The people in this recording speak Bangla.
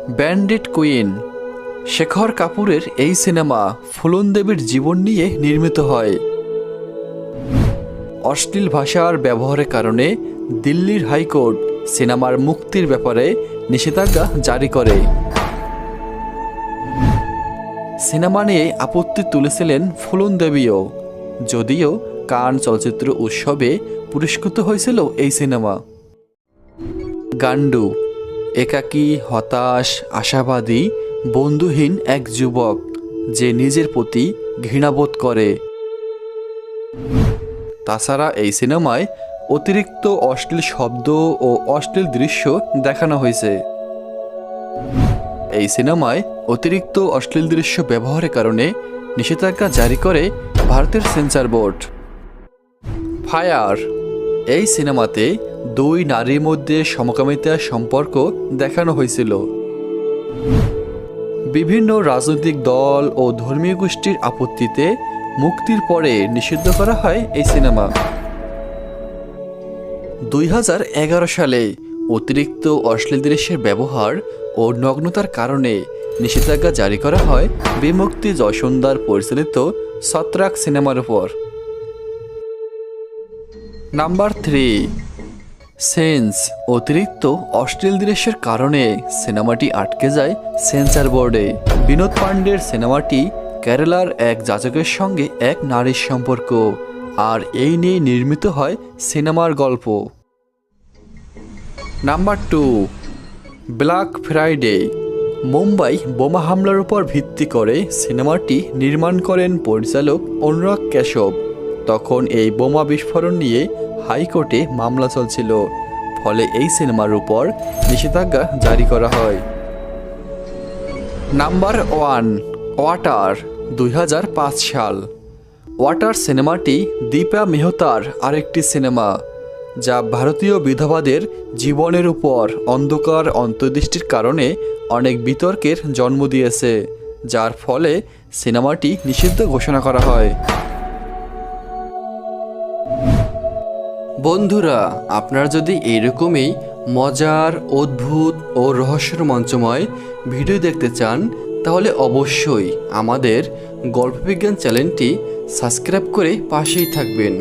Branded queen. শেখর কাপুরের এই সিনেমা ফুলন দেবীর জীবন নিয়ে নির্মিত হয়। অশ্লীল ভাষার ব্যবহারের কারণে দিল্লির হাইকোর্ট সিনেমার মুক্তির ব্যাপারে নিষেধাজ্ঞা জারি করে। সিনেমা নিয়ে আপত্তি তুলেছিলেন ফুলন দেবীও, যদিও কান চলচ্চিত্র উৎসবে পুরস্কৃত হয়েছিল এই সিনেমা। গান্ডু। একাকী, হতাশ, আশাবাদী, বন্ধুহীন এক যুবক যে নিজের প্রতি ঘৃণাবোধ করে। তাছাড়া এই সিনেমায় অতিরিক্ত অশ্লীল শব্দ ও অশ্লীল দৃশ্য দেখানো হয়েছে। এই সিনেমায় অতিরিক্ত অশ্লীল দৃশ্য ব্যবহারের কারণে নিষেধাজ্ঞা জারি করে ভারতের সেন্সর বোর্ড। ফায়ার। এই সিনেমাতে দুই নারীর মধ্যে সমকামিতার সম্পর্ক দেখানো হয়েছিল। বিভিন্ন রাজনৈতিক দল ও ধর্মীয় গোষ্ঠীর আপত্তিতে মুক্তির পরে নিষিদ্ধ করা হয় এই সিনেমা। 2011 সালে অতিরিক্ত অশ্লীল দৃশ্যের ব্যবহার ও নগ্নতার কারণে নিষেধাজ্ঞা জারি করা হয় বিমুক্তি জয়সুন্দর পরিচালিত ছত্রাক সিনেমার উপর। Number 3, sense. অতিরিক্ত অশ্লীল দৃশ্যের কারণে সিনেমাটি আটকে যায় সেন্সর বোর্ডে। বিনোদ পান্ডের সিনেমাটি কেরালার এক যাজকের সঙ্গে এক নারীর সম্পর্ক, আর এই নিয়ে নির্মিত হয় সিনেমার গল্প। Number 2, black Friday. মুম্বাই বোমা হামলার উপর ভিত্তি করে সিনেমাটি নির্মাণ করেন পরিচালক অনুরাগ কাশ্যপ। তখন এই বোমা বিস্ফোরণ নিয়ে হাইকোর্টে মামলা চলছিল, ফলে এই সিনেমার উপর নিষেধাজ্ঞা জারি করা হয়। Number 1, water. 2005 সাল। ওয়াটার সিনেমাটি দীপা মেহতার আরেকটি সিনেমা, যা ভারতীয় বিধবাদের জীবনের উপর অন্ধকার অন্তর্দৃষ্টির কারণে অনেক বিতর্কের জন্ম দিয়েছে, যার ফলে সিনেমাটি নিষিদ্ধ ঘোষণা করা হয়। বন্ধুরা, আপনারা যদি এইরকমই মজার, অদ্ভুত ও রহস্যের মঞ্চময় ভিডিও দেখতে চান, তাহলে অবশ্যই আমাদের গল্প বিজ্ঞান চ্যানেলটি সাবস্ক্রাইব করে পাশেই থাকবেন।